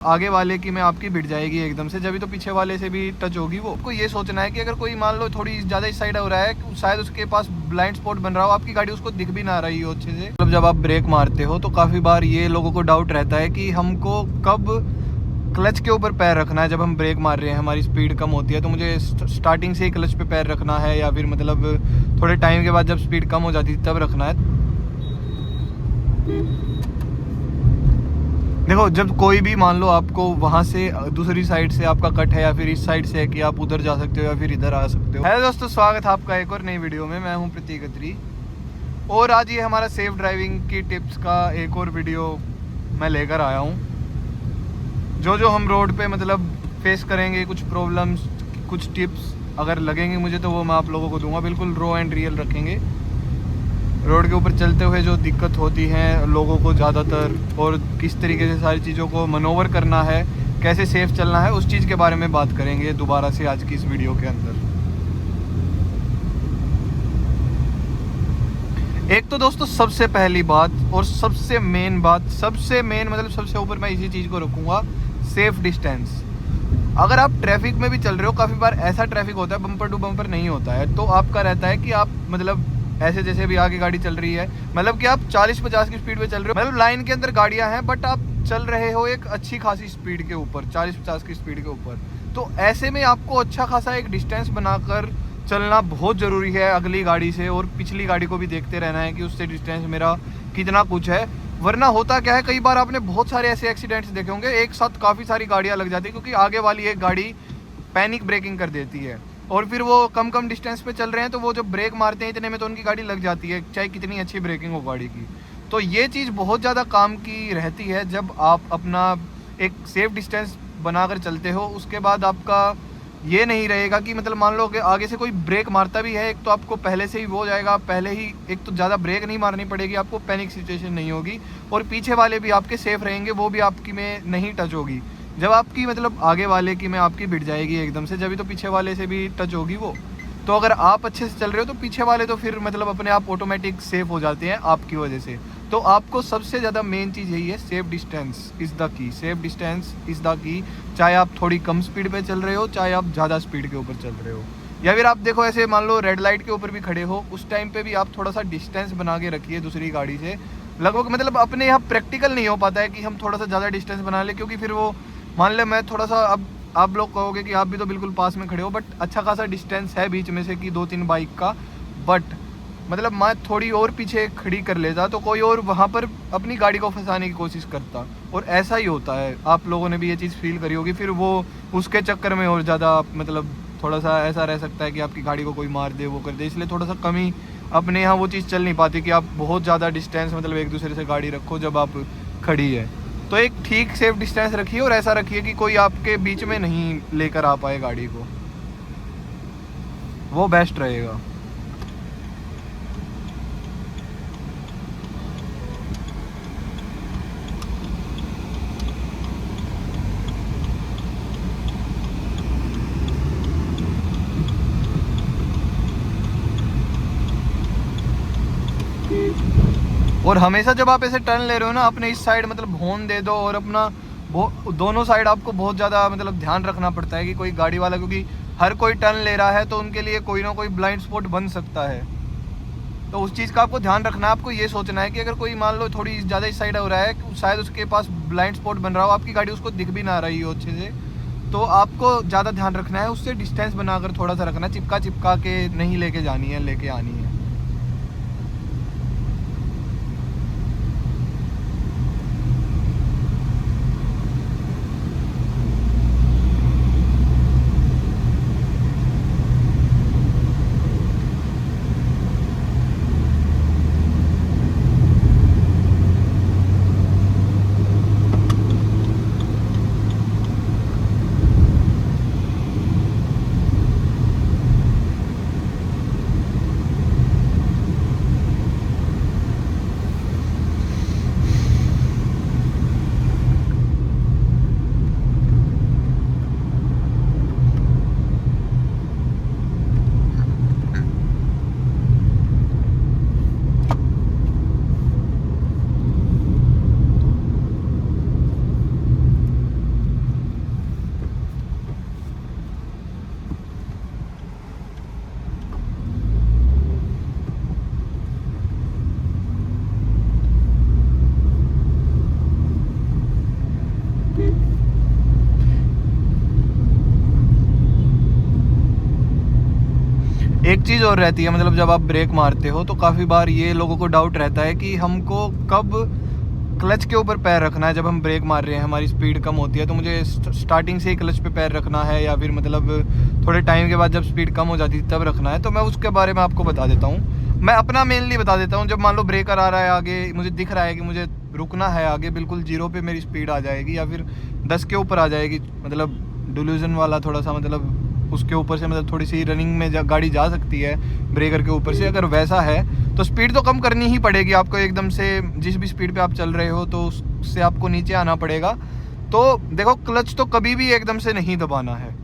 आगे वाले की में आपकी भिड़ जाएगी एकदम से, जब भी तो पीछे वाले से भी टच होगी। वो आपको ये सोचना है कि अगर कोई मान लो थोड़ी ज़्यादा इस साइड हो रहा है, शायद उसके पास ब्लाइंड स्पॉट बन रहा हो, आपकी गाड़ी उसको दिख भी ना रही हो अच्छे से। मतलब जब आप ब्रेक मारते हो तो काफ़ी बार ये लोगों को डाउट रहता है कि हमको कब क्लच के ऊपर पैर रखना है। जब हम ब्रेक मार रहे हैं, हमारी स्पीड कम होती है, तो मुझे स्टार्टिंग से ही क्लच पे पैर रखना है या फिर मतलब थोड़े टाइम के बाद जब स्पीड कम हो जाती है तब रखना है। देखो, जब कोई भी मान लो आपको वहाँ से दूसरी साइड से आपका कट है या फिर इस साइड से है कि आप उधर जा सकते हो या फिर इधर आ सकते हो। हेलो दोस्तों, स्वागत है आपका एक और नई वीडियो में। मैं हूँ प्रतीक अत्री और आज ये हमारा सेफ ड्राइविंग की टिप्स का एक और वीडियो मैं लेकर आया हूँ। जो हम रोड पे मतलब फेस करेंगे, कुछ प्रॉब्लम्स, कुछ टिप्स अगर लगेंगे मुझे तो वो मैं आप लोगों को दूंगा। बिल्कुल रॉ एंड रियल रखेंगे। रोड के ऊपर चलते हुए जो दिक्कत होती है लोगों को ज़्यादातर, और किस तरीके से सारी चीज़ों को मनोवर करना है, कैसे सेफ चलना है, उस चीज़ के बारे में बात करेंगे दोबारा से आज की इस वीडियो के अंदर। एक तो दोस्तों सबसे पहली बात और सबसे मेन बात, सबसे मेन मतलब सबसे ऊपर मैं इसी चीज़ को रखूँगा, सेफ डिस्टेंस। अगर आप ट्रैफिक में भी चल रहे हो, काफ़ी बार ऐसा ट्रैफिक होता है बम्पर टू बम्पर नहीं होता है, तो आपका रहता है कि आप मतलब ऐसे जैसे भी आगे गाड़ी चल रही है, मतलब कि आप 40-50 की स्पीड पे चल रहे हो, मतलब लाइन के अंदर गाड़ियां हैं बट आप चल रहे हो एक अच्छी खासी स्पीड के ऊपर, 40-50 की स्पीड के ऊपर। तो ऐसे में आपको अच्छा खासा एक डिस्टेंस बनाकर चलना बहुत ज़रूरी है अगली गाड़ी से, और पिछली गाड़ी को भी देखते रहना है कि उससे डिस्टेंस मेरा कितना कुछ है। वरना होता क्या है, कई बार आपने बहुत सारे ऐसे एक्सीडेंट्स देखे होंगे, एक साथ काफ़ी सारी गाड़ियां लग जाती है क्योंकि आगे वाली एक गाड़ी पैनिक ब्रेकिंग कर देती है, और फिर वो कम डिस्टेंस पे चल रहे हैं तो वो जो ब्रेक मारते हैं इतने में तो उनकी गाड़ी लग जाती है, चाहे कितनी अच्छी ब्रेकिंग हो गाड़ी की। तो ये चीज़ बहुत ज़्यादा काम की रहती है जब आप अपना एक सेफ डिस्टेंस बनाकर चलते हो। उसके बाद आपका ये नहीं रहेगा कि मतलब मान लो कि आगे से कोई ब्रेक मारता भी है, एक तो आपको पहले से ही वो हो जाएगा, पहले ही एक तो ज़्यादा ब्रेक नहीं मारनी पड़ेगी, आपको पैनिक सिचुएशन नहीं होगी, और पीछे वाले भी आपके सेफ रहेंगे, वो भी आपकी में नहीं टच होगी। जब आपकी मतलब आगे वाले की में आपकी भिड़ जाएगी एकदम से, जब भी तो पीछे वाले से भी टच होगी वो। तो अगर आप अच्छे से चल रहे हो तो पीछे वाले तो फिर मतलब अपने आप ऑटोमेटिक सेफ हो जाते हैं आपकी वजह से। तो आपको सबसे ज़्यादा मेन चीज़ यही है, safe distance is the key. Safe distance is the key. चाहे आप थोड़ी कम स्पीड पे चल रहे हो, चाहे आप ज़्यादा स्पीड के ऊपर चल रहे हो, या फिर आप देखो ऐसे मान लो रेड लाइट के ऊपर भी खड़े हो, उस टाइम पे भी आप थोड़ा सा डिस्टेंस बना के रखिए दूसरी गाड़ी से। लगभग मतलब अपने यहाँ प्रैक्टिकल नहीं हो पाता है कि हम थोड़ा सा ज़्यादा डिस्टेंस बना लें, क्योंकि फिर वो मान ले मैं थोड़ा सा, अब आप लोग कहोगे कि आप भी तो बिल्कुल पास में खड़े हो, बट अच्छा खासा डिस्टेंस है बीच में से कि 2-3 बाइक का, बट मतलब मैं थोड़ी और पीछे खड़ी कर लेता तो कोई और वहाँ पर अपनी गाड़ी को फंसाने की कोशिश करता, और ऐसा ही होता है। आप लोगों ने भी ये चीज़ फील करी होगी, फिर वो उसके चक्कर में और ज़्यादा मतलब थोड़ा सा ऐसा रह सकता है कि आपकी गाड़ी को कोई मार दे, वो कर दे, इसलिए थोड़ा सा कम ही अपने यहाँ वो चीज़ चल नहीं पाती कि आप बहुत ज़्यादा डिस्टेंस मतलब एक दूसरे से गाड़ी रखो जब आप खड़ी है। तो एक ठीक सेफ डिस्टेंस रखिए, और ऐसा रखिए कि कोई आपके बीच में नहीं लेकर आ पाए गाड़ी को, वो बेस्ट रहेगा। और हमेशा जब आप ऐसे टर्न ले रहे हो ना, अपने इस साइड मतलब हॉर्न दे दो, और अपना दोनों साइड आपको बहुत ज़्यादा मतलब ध्यान रखना पड़ता है कि कोई गाड़ी वाला, क्योंकि हर कोई टर्न ले रहा है तो उनके लिए कोई ना कोई ब्लाइंड स्पॉट बन सकता है। तो उस चीज़ का आपको ध्यान रखना है। आपको ये सोचना है कि अगर कोई मान लो थोड़ी ज़्यादा इस साइड हो रहा है, शायद उसके पास ब्लाइंड स्पॉट बन रहा हो, आपकी गाड़ी उसको दिख भी ना रही हो अच्छे से, तो आपको ज़्यादा ध्यान रखना है, उससे डिस्टेंस बनाकर थोड़ा सा रखना, चिपका के नहीं लेके जानी है, लेके आनी है। एक चीज़ और रहती है, मतलब जब आप ब्रेक मारते हो तो काफ़ी बार ये लोगों को डाउट रहता है कि हमको कब क्लच के ऊपर पैर रखना है। जब हम ब्रेक मार रहे हैं, हमारी स्पीड कम होती है, तो मुझे स्टार्टिंग से ही क्लच पे पैर रखना है या फिर मतलब थोड़े टाइम के बाद जब स्पीड कम हो जाती है तब रखना है। तो मैं उसके बारे में आपको बता देता हूँ। मैं अपना मेनली बता देता हूँ। जब मान लो ब्रेकर आ रहा है आगे, मुझे दिख रहा है कि मुझे रुकना है आगे, बिल्कुल 0 पे मेरी स्पीड आ जाएगी या फिर 10 के ऊपर आ जाएगी, मतलब डिल्यूजन वाला थोड़ा सा, मतलब उसके ऊपर से मतलब थोड़ी सी रनिंग में गाड़ी जा सकती है ब्रेकर के ऊपर से। अगर वैसा है तो स्पीड तो कम करनी ही पड़ेगी आपको एकदम से। जिस भी स्पीड पे आप चल रहे हो तो उससे आपको नीचे आना पड़ेगा। तो देखो, क्लच तो कभी भी एकदम से नहीं दबाना है।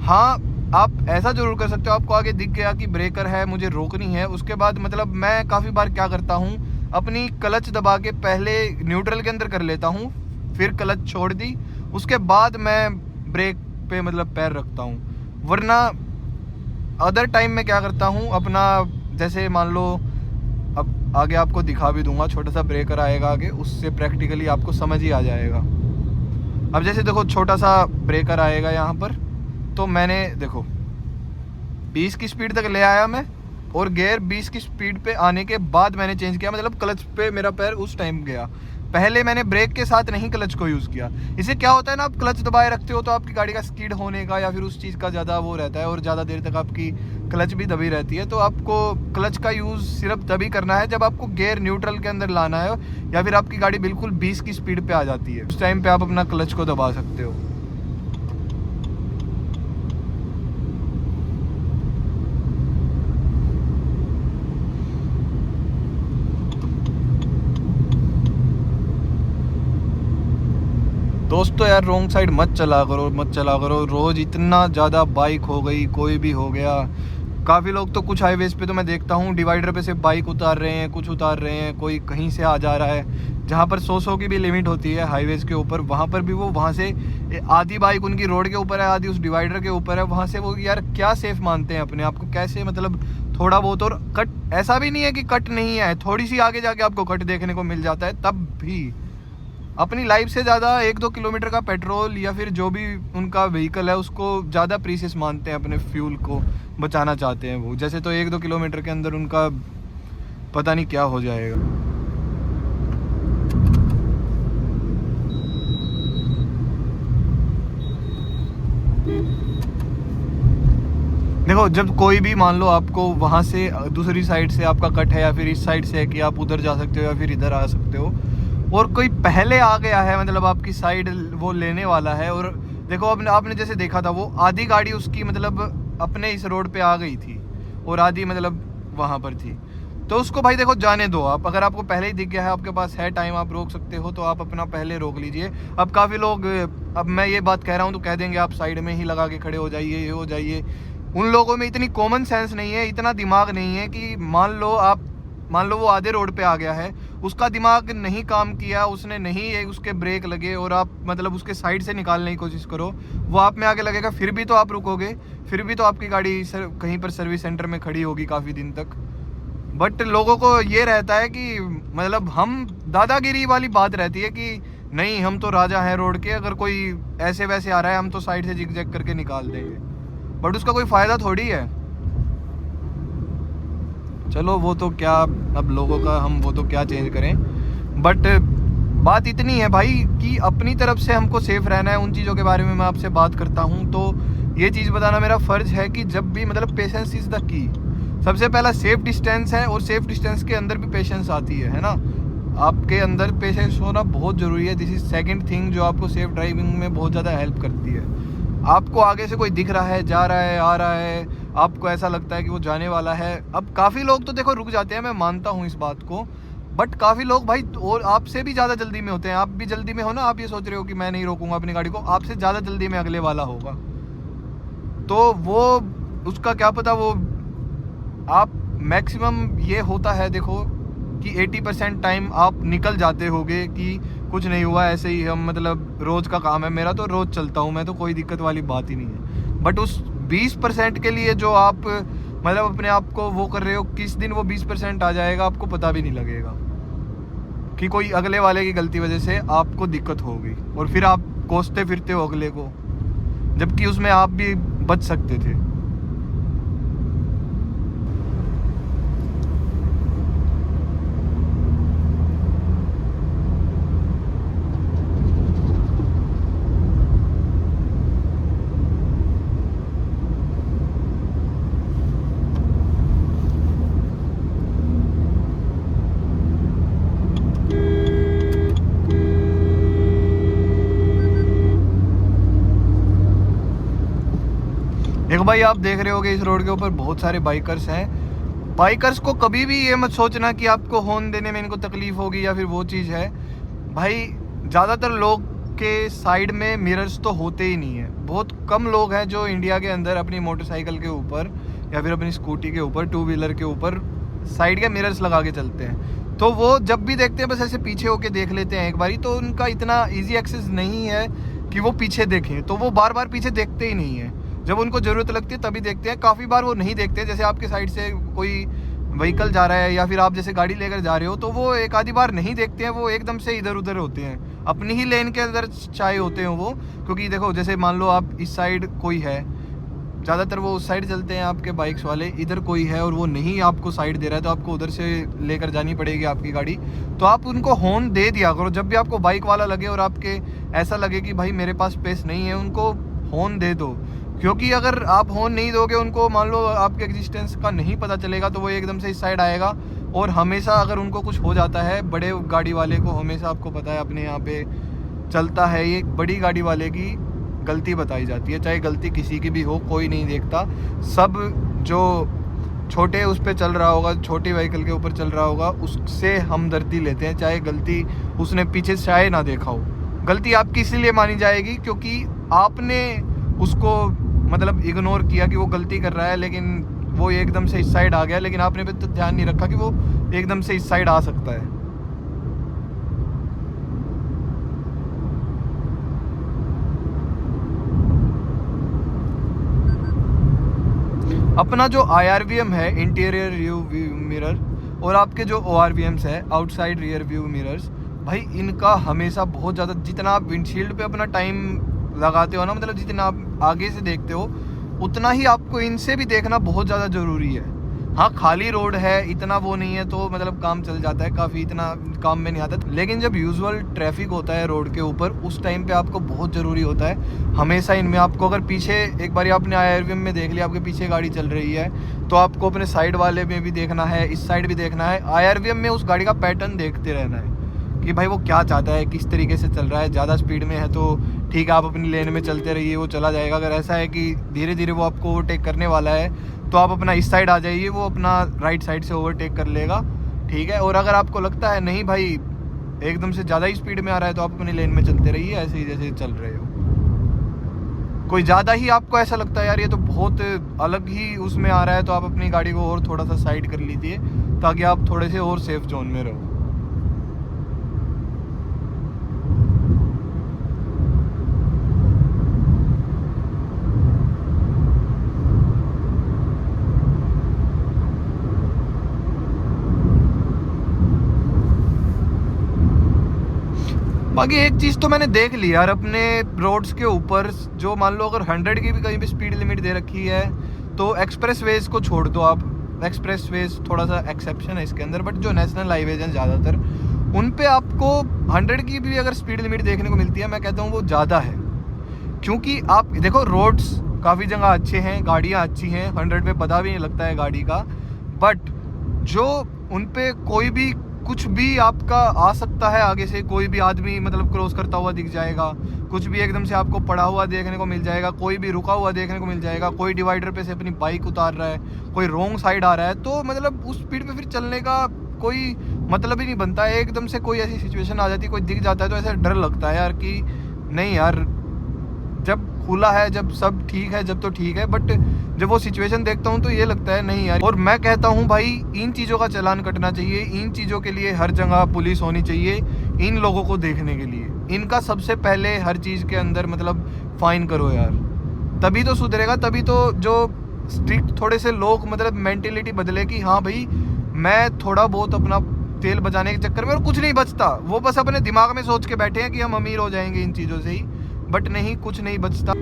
हाँ, आप ऐसा ज़रूर कर सकते हो, आपको आगे दिख गया कि ब्रेकर है, मुझे रोकनी है, उसके बाद मतलब मैं काफ़ी बार क्या करता हूँ, अपनी क्लच दबा के पहले न्यूट्रल के अंदर कर लेता हूँ, फिर क्लच छोड़ दी, उसके बाद मैं ब्रेक पे मतलब पैर रखता हूँ। वरना अदर टाइम में क्या करता हूँ, अपना जैसे मान लो, अब आगे आपको दिखा भी दूंगा, छोटा सा ब्रेकर आएगा आगे, उससे प्रैक्टिकली आपको समझ ही आ जाएगा। अब जैसे देखो, छोटा सा ब्रेकर आएगा यहाँ पर, तो मैंने देखो 20 की स्पीड तक ले आया मैं, और गियर 20 की स्पीड पे आने के बाद मैंने चेंज किया, मतलब क्लच पे मेरा पैर उस टाइम गया। पहले मैंने ब्रेक के साथ नहीं क्लच को यूज़ किया। इससे क्या होता है ना, आप क्लच दबाए रखते हो तो आपकी गाड़ी का स्किड होने का या फिर उस चीज़ का ज़्यादा वो रहता है, और ज़्यादा देर तक आपकी क्लच भी दबी रहती है। तो आपको क्लच का यूज़ सिर्फ तभी करना है जब आपको गियर न्यूट्रल के अंदर लाना है या फिर आपकी गाड़ी बिल्कुल 20 की स्पीड पे आ जाती है, उस टाइम पे आप अपना क्लच को दबा सकते हो। दोस्तों यार, रोंग साइड मत चला करो। रोज़ इतना ज़्यादा बाइक हो गई, कोई भी हो गया। काफ़ी लोग तो कुछ हाईवेज़ पे तो मैं देखता हूँ डिवाइडर पे से बाइक उतार रहे हैं, कुछ उतार रहे हैं, कोई कहीं से आ जा रहा है, जहाँ पर 100 की भी लिमिट होती है हाईवेज़ के ऊपर, वहाँ पर भी वो वहाँ से आधी बाइक उनकी रोड के ऊपर है, आधी उस डिवाइडर के ऊपर है, वहाँ से वो यार क्या सेफ़ मानते हैं अपने आप को, कैसे मतलब थोड़ा बहुत। और कट ऐसा भी नहीं है कि कट नहीं है, थोड़ी सी आगे जाके आपको कट देखने को मिल जाता है, तब भी अपनी लाइफ से ज़्यादा 1-2 किलोमीटर का पेट्रोल या फिर जो भी उनका व्हीकल है उसको ज़्यादा प्रीशियस मानते हैं, अपने फ्यूल को बचाना चाहते हैं वो। जैसे तो 1-2 किलोमीटर के अंदर उनका पता नहीं क्या हो जाएगा। देखो, जब कोई भी मान लो आपको वहाँ से दूसरी साइड से आपका कट है या फिर इस साइड से है कि आप उधर जा सकते हो या फिर इधर आ सकते हो, और कोई पहले आ गया है, मतलब आपकी साइड वो लेने वाला है, और देखो आपने जैसे देखा था, वो आधी गाड़ी उसकी मतलब अपने इस रोड पे आ गई थी और आधी मतलब वहाँ पर थी, तो उसको भाई देखो जाने दो आप। अगर आपको पहले ही दिख गया है, आपके पास है टाइम, आप रोक सकते हो, तो आप अपना पहले रोक लीजिए। अब काफ़ी लोग, अब मैं ये बात कह रहा हूँ तो कह देंगे आप साइड में ही लगा के खड़े हो जाइए, ये हो जाइए। उन लोगों में इतनी कॉमन सेंस नहीं है, इतना दिमाग नहीं है कि मान लो वो आधे रोड पे आ गया है, उसका दिमाग नहीं काम किया, उसने नहीं उसके ब्रेक लगे, और आप मतलब उसके साइड से निकालने की कोशिश करो, वो आप में आगे लगेगा, फिर भी तो आप रुकोगे, फिर भी तो आपकी गाड़ी कहीं पर सर्विस सेंटर में खड़ी होगी काफ़ी दिन तक। बट लोगों को ये रहता है कि मतलब हम दादागिरी वाली बात रहती है कि नहीं, हम तो राजा हैं रोड के, अगर कोई ऐसे वैसे आ रहा है हम तो साइड से जिग जैग करके निकाल देंगे, बट उसका कोई फ़ायदा थोड़ी है। चलो वो तो क्या, अब लोगों का हम वो तो क्या चेंज करें, बट बात इतनी है भाई कि अपनी तरफ से हमको सेफ रहना है। उन चीज़ों के बारे में मैं आपसे बात करता हूँ, तो ये चीज़ बताना मेरा फ़र्ज़ है कि जब भी मतलब पेशेंस इज़ द की। सबसे पहला सेफ डिस्टेंस है, और सेफ डिस्टेंस के अंदर भी पेशेंस आती है ना। आपके अंदर पेशेंस होना बहुत ज़रूरी है। दिस इज़ सेकंड थिंग जो आपको सेफ ड्राइविंग में बहुत ज़्यादा हेल्प करती है। आपको आगे से कोई दिख रहा है, जा रहा है, आ रहा है, आपको ऐसा लगता है कि वो जाने वाला है। अब काफ़ी लोग तो देखो रुक जाते हैं, मैं मानता हूँ इस बात को, बट काफ़ी लोग भाई और आपसे भी ज़्यादा जल्दी में होते हैं। आप भी जल्दी में हो ना, आप ये सोच रहे हो कि मैं नहीं रोकूंगा अपनी गाड़ी को, आपसे ज़्यादा जल्दी में अगले वाला होगा, तो वो उसका क्या पता, वो आप मैक्सिमम ये होता है देखो कि 80% टाइम आप निकल जाते होगे कि कुछ नहीं हुआ, ऐसे ही हम मतलब रोज़ का काम है, मेरा तो रोज़ चलता हूँ मैं, तो कोई दिक्कत वाली बात ही नहीं है। बट उस 20% के लिए जो आप मतलब अपने आप को वो कर रहे हो, किस दिन वो 20% आ जाएगा आपको पता भी नहीं लगेगा कि कोई अगले वाले की गलती वजह से आपको दिक्कत होगी, और फिर आप कोसते फिरते हो अगले को, जबकि उसमें आप भी बच सकते थे। देखो भाई, आप देख रहे होगे इस रोड के ऊपर बहुत सारे बाइकर्स हैं। बाइकर्स को कभी भी ये मत सोचना कि आपको हॉर्न देने में इनको तकलीफ होगी या फिर वो चीज़ है। भाई ज़्यादातर लोग के साइड में मिरर्स तो होते ही नहीं है। बहुत कम लोग हैं जो इंडिया के अंदर अपनी मोटरसाइकिल के ऊपर या फिर अपनी स्कूटी के ऊपर, टू व्हीलर के ऊपर साइड के मिरर्स लगा के चलते हैं। तो वो जब भी देखते हैं बस ऐसे पीछे होके देख लेते हैं एक बारी, तो उनका इतना ईजी एक्सेस नहीं है कि वो पीछे देखें, तो वो बार बार पीछे देखते ही नहीं है। जब उनको ज़रूरत लगती है तभी देखते हैं। काफ़ी बार वो नहीं देखते, जैसे आपके साइड से कोई व्हीकल जा रहा है या फिर आप जैसे गाड़ी लेकर जा रहे हो, तो वो एक आधी बार नहीं देखते हैं, वो एकदम से इधर उधर होते हैं, अपनी ही लेन के अंदर चाहे होते हैं वो। क्योंकि देखो, जैसे मान लो आप इस साइड कोई है, ज़्यादातर वो उस साइड चलते हैं आपके बाइक्स वाले, इधर कोई है और वो नहीं आपको साइड दे रहा है तो आपको उधर से लेकर जानी पड़ेगी आपकी गाड़ी। तो आप उनको हॉर्न दे दिया करो जब भी आपको बाइक वाला लगे और आपके ऐसा लगे कि भाई मेरे पास स्पेस नहीं है, उनको हॉर्न दे दो। क्योंकि अगर आप हॉर्न नहीं दोगे उनको, मान लो आपके एग्जिस्टेंस का नहीं पता चलेगा, तो वो एकदम से इस साइड आएगा। और हमेशा अगर उनको कुछ हो जाता है, बड़े गाड़ी वाले को हमेशा, आपको पता है अपने यहाँ पे चलता है, ये बड़ी गाड़ी वाले की गलती बताई जाती है। चाहे गलती किसी की भी हो, कोई नहीं देखता। सब जो छोटे उस पर चल रहा होगा, छोटी व्हीकल के ऊपर चल रहा होगा, उससे हमदर्दी लेते हैं, चाहे गलती उसने पीछे चाहे ना देखा हो। गलती आपकी इसीलिए मानी जाएगी क्योंकि आपने उसको मतलब इग्नोर किया कि वो गलती कर रहा है, लेकिन वो एकदम से इस साइड आ गया, लेकिन आपने भी तो ध्यान नहीं रखा कि वो एकदम से इस साइड आ सकता है। अपना जो IRVM है, इंटीरियर व्यू मिरर, और आपके जो ORVMs है, आउटसाइड रियर व्यू मिरर्स, भाई इनका हमेशा बहुत ज़्यादा, जितना आप विंडशील्ड पे अपना टाइम लगाते हो ना, मतलब जितना आप आगे से देखते हो, उतना ही आपको इनसे भी देखना बहुत ज़्यादा ज़रूरी है। हाँ, खाली रोड है, इतना वो नहीं है तो मतलब काम चल जाता है, काफ़ी इतना काम में नहीं आता। लेकिन जब यूजुअल ट्रैफिक होता है रोड के ऊपर, उस टाइम पे आपको बहुत ज़रूरी होता है हमेशा इनमें आपको, अगर पीछे एक बार आपने IRVM में देख लिया आपके पीछे गाड़ी चल रही है, तो आपको अपने साइड वाले में भी देखना है, इस साइड भी देखना है। IRVM में उस गाड़ी का पैटर्न देखते रहना है कि भाई वो क्या चाहता है, किस तरीके से चल रहा है। ज़्यादा स्पीड में है तो ठीक है, आप अपनी लेन में चलते रहिए, वो चला जाएगा। अगर ऐसा है कि धीरे धीरे वो आपको ओवरटेक करने वाला है, तो आप अपना इस साइड आ जाइए, वो अपना राइट साइड से ओवरटेक कर लेगा, ठीक है। और अगर आपको लगता है नहीं भाई एकदम से ज़्यादा ही स्पीड में आ रहा है, तो आप अपनी लेन में चलते रहिए ऐसे ही जैसे चल रहे हो। कोई ज़्यादा ही आपको ऐसा लगता है यार ये तो बहुत अलग ही उसमें आ रहा है, तो आप अपनी गाड़ी को और थोड़ा सा साइड कर लीजिए ताकि आप थोड़े से और सेफ जोन में रहो। बाकी एक चीज़ तो मैंने देख ली यार अपने रोड्स के ऊपर, जो मान लो अगर 100 की भी कहीं भी स्पीड लिमिट दे रखी है, तो एक्सप्रेस वेज को छोड़ दो आप। एक्सप्रेस वेज थोड़ा सा एक्सेप्शन है इसके अंदर, बट जो नेशनल हाईवेज हैं ज़्यादातर, उन पे आपको 100 की भी अगर स्पीड लिमिट देखने को मिलती है, मैं कहता हूँ वो ज़्यादा है। क्योंकि आप देखो रोड्स काफ़ी जगह अच्छे हैं, गाड़ियाँ अच्छी हैं, 100 पे पता भी नहीं लगता है गाड़ी का, बट जो उन पे कोई भी कुछ भी आपका आ सकता है, आगे से कोई भी आदमी मतलब क्रॉस करता हुआ दिख जाएगा, कुछ भी एकदम से आपको पड़ा हुआ देखने को मिल जाएगा, कोई भी रुका हुआ देखने को मिल जाएगा, कोई डिवाइडर पे से अपनी बाइक उतार रहा है, कोई रॉन्ग साइड आ रहा है, तो मतलब उस स्पीड पे फिर चलने का कोई मतलब ही नहीं बनता है। एकदम से कोई ऐसी सिचुएशन आ जाती है, कोई दिख जाता है, तो ऐसा डर लगता है यार कि नहीं यार, जब खुला है, जब सब ठीक है, जब तो ठीक है, बट जब वो सिचुएशन देखता हूँ तो ये लगता है नहीं यार। और मैं कहता हूँ भाई इन चीज़ों का चालान कटना चाहिए, इन चीज़ों के लिए हर जगह पुलिस होनी चाहिए, इन लोगों को देखने के लिए। इनका सबसे पहले हर चीज़ के अंदर मतलब फाइन करो यार, तभी तो सुधरेगा, तभी तो जो स्ट्रिक्ट थोड़े से लोग मतलब मेंटेलिटी बदले कि हाँ भाई मैं थोड़ा बहुत अपना तेल बचाने के चक्कर में, और कुछ नहीं बचता, वो बस अपने दिमाग में सोच के बैठे हैं कि हम अमीर हो जाएंगे इन चीज़ों से ही, बट नहीं, कुछ नहीं बचता।